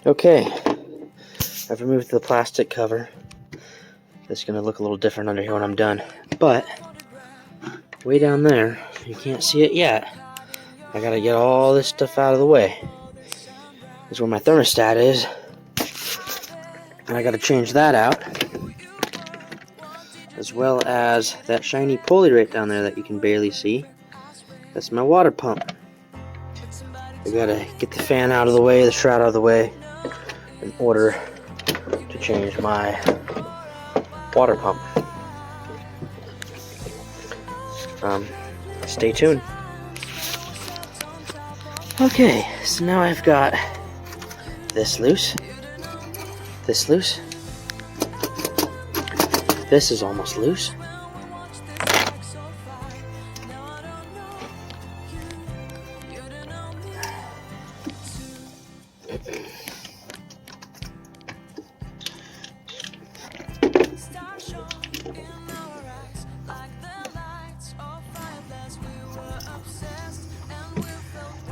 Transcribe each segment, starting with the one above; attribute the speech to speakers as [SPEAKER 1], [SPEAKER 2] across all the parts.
[SPEAKER 1] Okay, I've removed the plastic cover. It's going to look a little different under here when I'm done. But, way down there, you can't see it yet. I got to get all this stuff out of the way. This is where my thermostat is. And I got to change that out. As well as that shiny pulley right down there that you can barely see. That's my water pump. I got to get the fan out of the way, the shroud out of the way, in order to change my water pump. Stay tuned. Okay, so now I've got this loose, this loose, this is almost loose.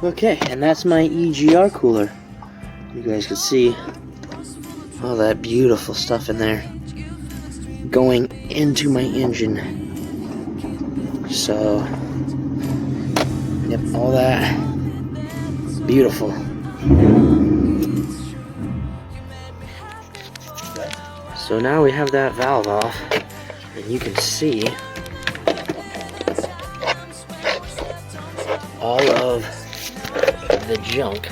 [SPEAKER 1] Okay, and that's my EGR cooler. You guys can see all that beautiful stuff in there going into my engine. So, yep, all that beautiful. So now we have that valve off, and you can see all of the junk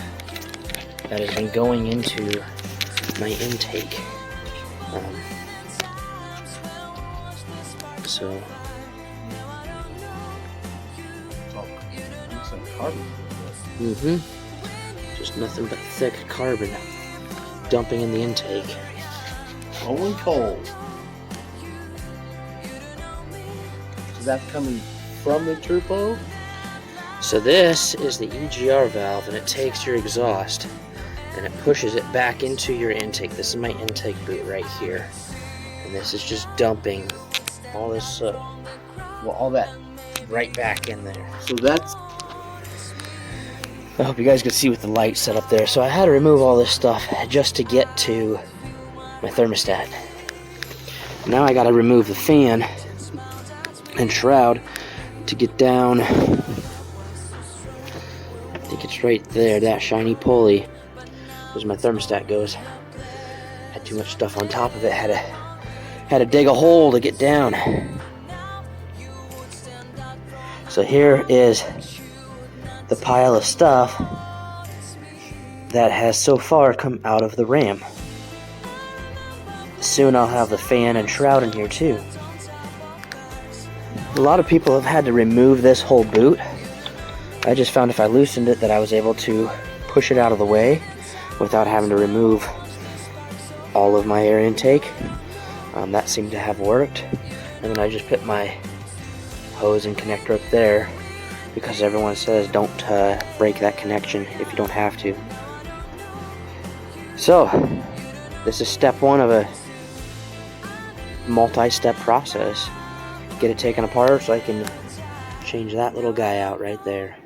[SPEAKER 1] that has been going into my intake. So just nothing but thick carbon dumping in the intake.
[SPEAKER 2] Only cold. So that's coming from the turbo?
[SPEAKER 1] So this is the EGR valve, and it takes your exhaust and it pushes it back into your intake. This is my intake boot right here, and this is just dumping all this all that right back in there.
[SPEAKER 2] So that's...
[SPEAKER 1] I hope you guys could see with the light set up there. So I had to remove all this stuff just to get to my thermostat. Now I got to remove the fan and shroud to get down. I think it's right there, that shiny pulley. As my thermostat goes. Had too much stuff on top of it. Had to dig a hole to get down. So here is the pile of stuff that has so far come out of the Ram. Soon I'll have the fan and shroud in here too. A lot of people have had to remove this whole boot. I just found if I loosened it that I was able to push it out of the way without having to remove all of my air intake. That seemed to have worked. And then I just put my hose and connector up there because everyone says don't break that connection if you don't have to. So, this is step one of a multi-step process. Get it taken apart so I can change that little guy out right there.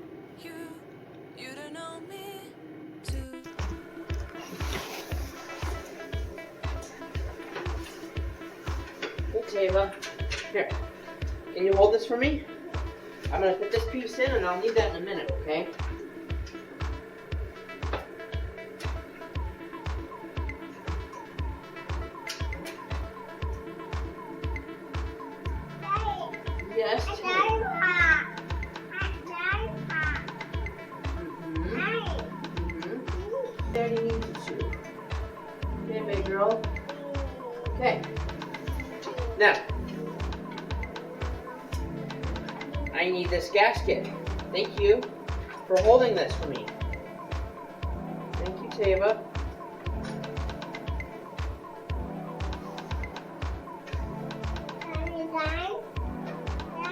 [SPEAKER 1] Hey Tava, here, can you hold this for me? I'm going to put this piece in and I'll need that in a minute, okay? Yes. Daddy needs you to. Okay, big girl. Okay. Now, I need this gasket. Thank you for holding this for me. Thank you, Tava.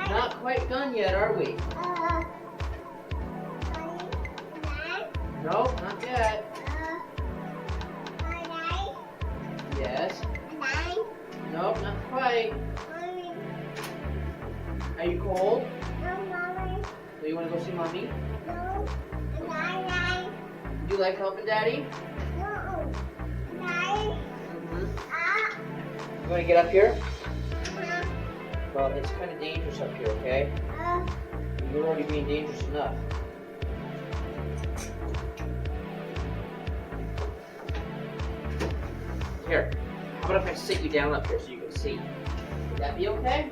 [SPEAKER 1] Not quite done yet, are we? No, not yet. Yes. Nope, not quite. Are you cold? Do you want to go see Mommy? Do you like helping Daddy? You want to get up here? Well, it's kind of dangerous up here, okay? You're already being dangerous enough. Here, how about if I sit you down up here so you can see? Would that be okay?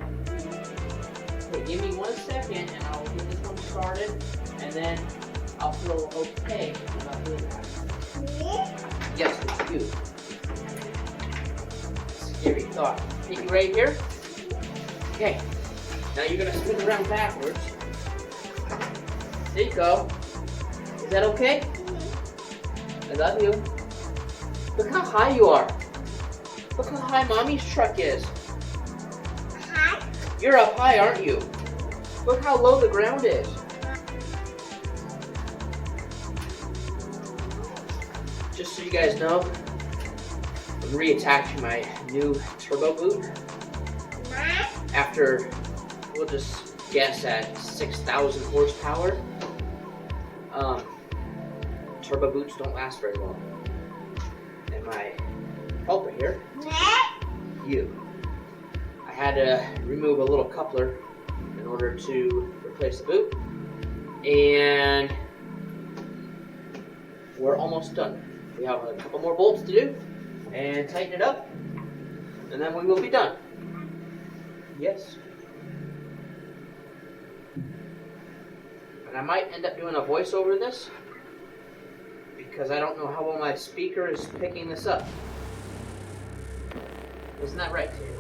[SPEAKER 1] Okay, give me 1 second and I'll get this one started, and then I'll feel okay about doing that. Yes, it's you. Scary thought. Take you right here. Okay, now you're gonna spin around backwards. There you go. Is that okay? I love you. Look how high you are. Look how high Mommy's truck is.
[SPEAKER 3] High?
[SPEAKER 1] You're up high, aren't you? Look how low the ground is. Just so you guys know, I'm reattaching my new turbo boot. After, we'll just guess at 6,000 horsepower. Turbo boots don't last very long. And my helper here, you. I had to remove a little coupler in order to replace the boot. And we're almost done. We have a couple more bolts to do and tighten it up, and then we will be done. Yes. And I might end up doing a voice over this because I don't know how well my speaker is picking this up. Isn't that right, Taylor?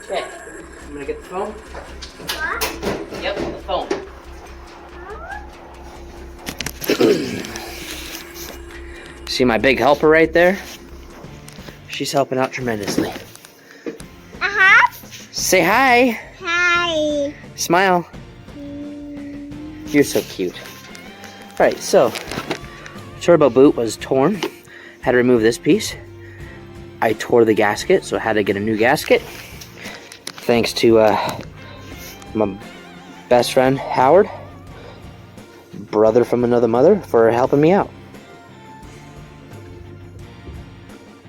[SPEAKER 1] Okay, I'm gonna get the phone.
[SPEAKER 3] What?
[SPEAKER 1] Yep, the phone. See my big helper right there? She's helping out tremendously. Say hi.
[SPEAKER 3] Hi.
[SPEAKER 1] Smile. You're so cute. Alright, so turbo boot was torn. Had to remove this piece. I tore the gasket, so I had to get a new gasket. Thanks to my best friend Howard, brother from another mother, for helping me out.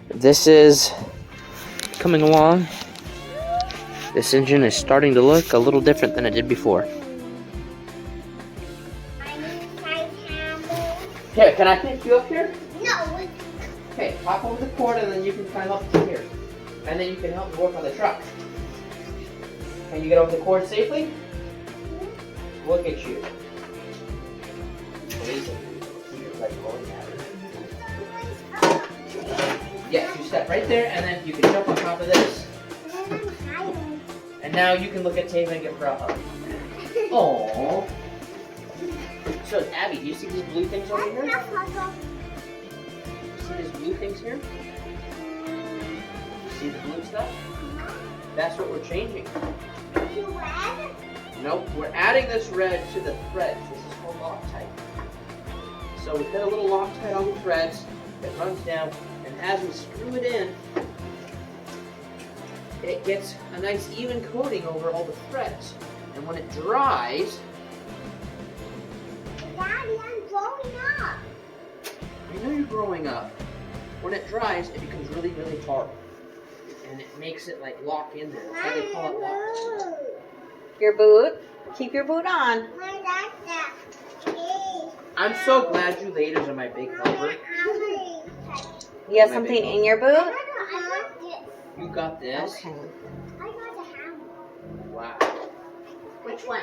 [SPEAKER 1] This is coming along. This engine is starting to look a little different than it did before. Here, can I pick you up here?
[SPEAKER 3] No.
[SPEAKER 1] Okay, hop over the cord and then you can climb up to here. And then you can help me work on the truck. Can you get over the cord safely? Look at you. Yes, you step right there and then you can jump on top of this. And now you can look at Tava and give her a hug. Aww. So, Abby, do you see these blue things over here? See these blue things here? See the blue stuff? That's what we're changing. Nope, we're adding this red to the threads. This is called Loctite. So we put a little Loctite on the threads, it runs down, and as we screw it in, it gets a nice even coating over all the threads. And when it dries...
[SPEAKER 3] Daddy, I'm growing up.
[SPEAKER 1] I know you're growing up. When it dries, it becomes really, really hard. And it makes it like lock in there. That's why they call it lock.
[SPEAKER 4] Your boot. Keep your boot on.
[SPEAKER 1] I'm so glad you ladies are my big helper.
[SPEAKER 4] You have something in your boot?
[SPEAKER 1] You got this?
[SPEAKER 4] Okay.
[SPEAKER 1] Wow.
[SPEAKER 4] Which one?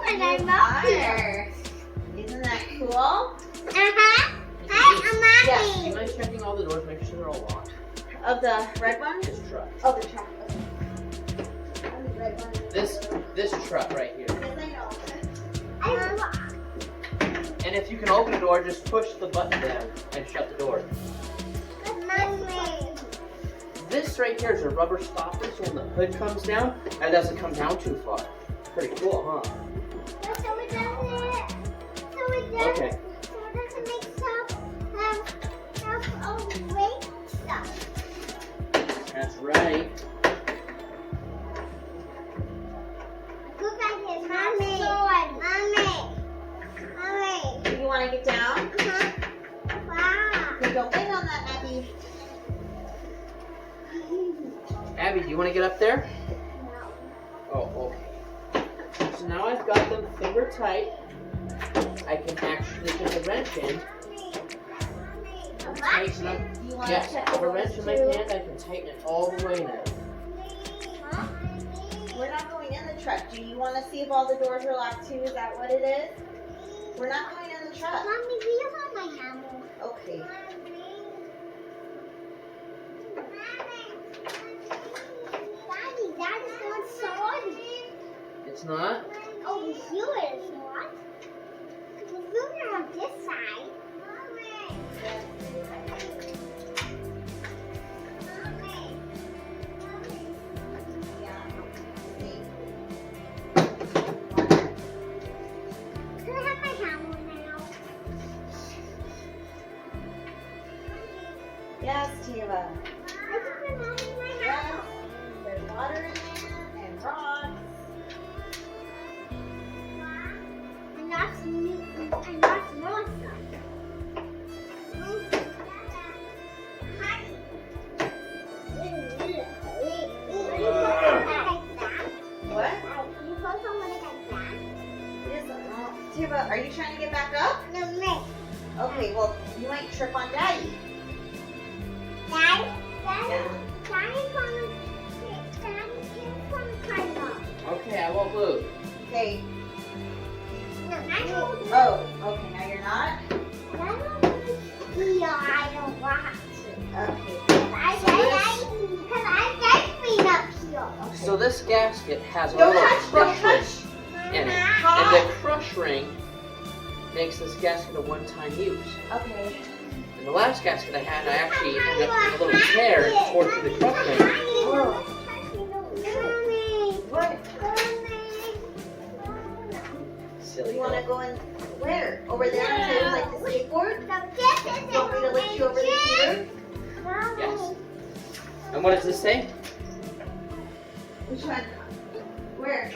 [SPEAKER 3] and I'm up here.
[SPEAKER 4] Isn't that cool?
[SPEAKER 3] Uh-huh. Hi,
[SPEAKER 4] Yes.
[SPEAKER 3] I'm
[SPEAKER 2] Do you
[SPEAKER 3] Mommy.
[SPEAKER 2] mind checking all the doors, make sure they're all locked?
[SPEAKER 4] Of the red one?
[SPEAKER 2] This truck.
[SPEAKER 4] Oh, the truck. Okay. The red one.
[SPEAKER 2] This truck right here.
[SPEAKER 4] Yes, I know.
[SPEAKER 2] And if you can open the door, just push the button down and shut the door.
[SPEAKER 3] Mommy.
[SPEAKER 2] This right here is a rubber stopper, so when the hood comes down, it doesn't come down too far. Pretty cool, huh?
[SPEAKER 3] So it doesn't. So it doesn't.
[SPEAKER 2] Okay.
[SPEAKER 3] So it doesn't make stuff of weight stuff.
[SPEAKER 2] That's right.
[SPEAKER 3] Look at his Mommy. Mommy. Mommy.
[SPEAKER 4] Do you want to get down?
[SPEAKER 3] Uh-huh. Wow.
[SPEAKER 4] Okay, don't lean on that, Abby.
[SPEAKER 2] Abby, do you want to get up there? Oh, okay. So now I've got them finger tight. I can actually put a wrench in. And tighten up.
[SPEAKER 4] Do you want
[SPEAKER 2] Yes,
[SPEAKER 4] to check
[SPEAKER 2] with a
[SPEAKER 4] the
[SPEAKER 2] wrench in my
[SPEAKER 4] screw?
[SPEAKER 2] hand, I can tighten it all the way now.
[SPEAKER 4] We're not going in the truck. Do you want to see if all the doors are locked too? Is that what it is? We're not going in the truck.
[SPEAKER 3] Mommy, do you want my hammer?
[SPEAKER 4] Okay.
[SPEAKER 3] Daddy, that is not sorry.
[SPEAKER 2] It's not?
[SPEAKER 3] Oh, here is not. The ruler on this side. Mommy. Can I have my hammer now?
[SPEAKER 4] Yes, Tiva.
[SPEAKER 3] I just remembered my
[SPEAKER 4] Yes.
[SPEAKER 3] hammer.
[SPEAKER 4] There's water in there and rocks.
[SPEAKER 3] And that's me. And that's more stuff.
[SPEAKER 4] What?
[SPEAKER 3] You put someone like that?
[SPEAKER 4] Yes. Tiva, are you trying to get back up?
[SPEAKER 3] No, me.
[SPEAKER 4] Okay, well, you might trip on Daddy.
[SPEAKER 3] Daddy? Daddy?
[SPEAKER 4] Yeah.
[SPEAKER 3] Daddy's gonna climb up.
[SPEAKER 2] Okay, I won't move.
[SPEAKER 4] Okay.
[SPEAKER 3] No, I don't.
[SPEAKER 4] Oh, okay, now you're not?
[SPEAKER 3] I don't want to.
[SPEAKER 4] Okay.
[SPEAKER 3] Because I like being up here.
[SPEAKER 2] So this gasket has a
[SPEAKER 4] Don't
[SPEAKER 2] little
[SPEAKER 4] touch, don't
[SPEAKER 2] crush ring
[SPEAKER 4] touch.
[SPEAKER 2] in it.
[SPEAKER 3] Mama.
[SPEAKER 2] And the crush ring makes this gasket a one-time use.
[SPEAKER 4] Okay.
[SPEAKER 2] In the last gasket I had, I actually ended up with a little tear and tore through the crush ring.
[SPEAKER 4] Oh.
[SPEAKER 3] Mommy.
[SPEAKER 4] What?
[SPEAKER 2] Silly
[SPEAKER 4] You want to
[SPEAKER 2] girl.
[SPEAKER 4] go in where? Over there to like the skateboard? You want me to lift you over the heater?
[SPEAKER 2] Yes. And what does this say?
[SPEAKER 4] Which one? Where?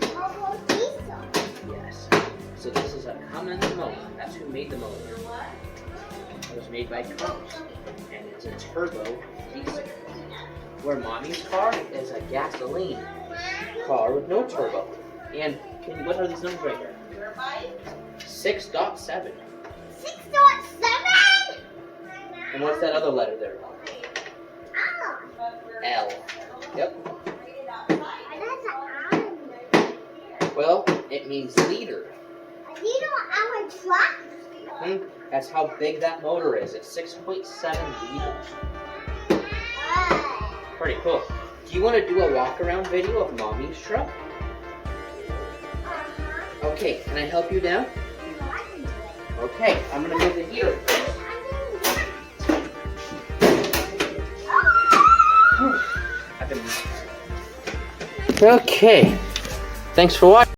[SPEAKER 2] Turbo diesel. Yes. So this is a Cummins motor. That's who made the motor.
[SPEAKER 4] What?
[SPEAKER 2] It was made by Cummins. And it's a turbo diesel. Where mommy's car is a gasoline car with no turbo. And what are these numbers right here?
[SPEAKER 4] Your bike?
[SPEAKER 2] 6.7.
[SPEAKER 3] 6.7?
[SPEAKER 2] And what's that other letter there?
[SPEAKER 3] Oh,
[SPEAKER 2] L. Yep.
[SPEAKER 3] that's an island.
[SPEAKER 2] Well, it means liter.
[SPEAKER 3] You know our truck?
[SPEAKER 2] That's how big that motor is. It's 6.7 liters. Pretty cool. Do you want to do a walk around video of mommy's truck? Okay, can I help you down? Okay, I'm gonna move the heater. I've been... Okay, thanks for watching.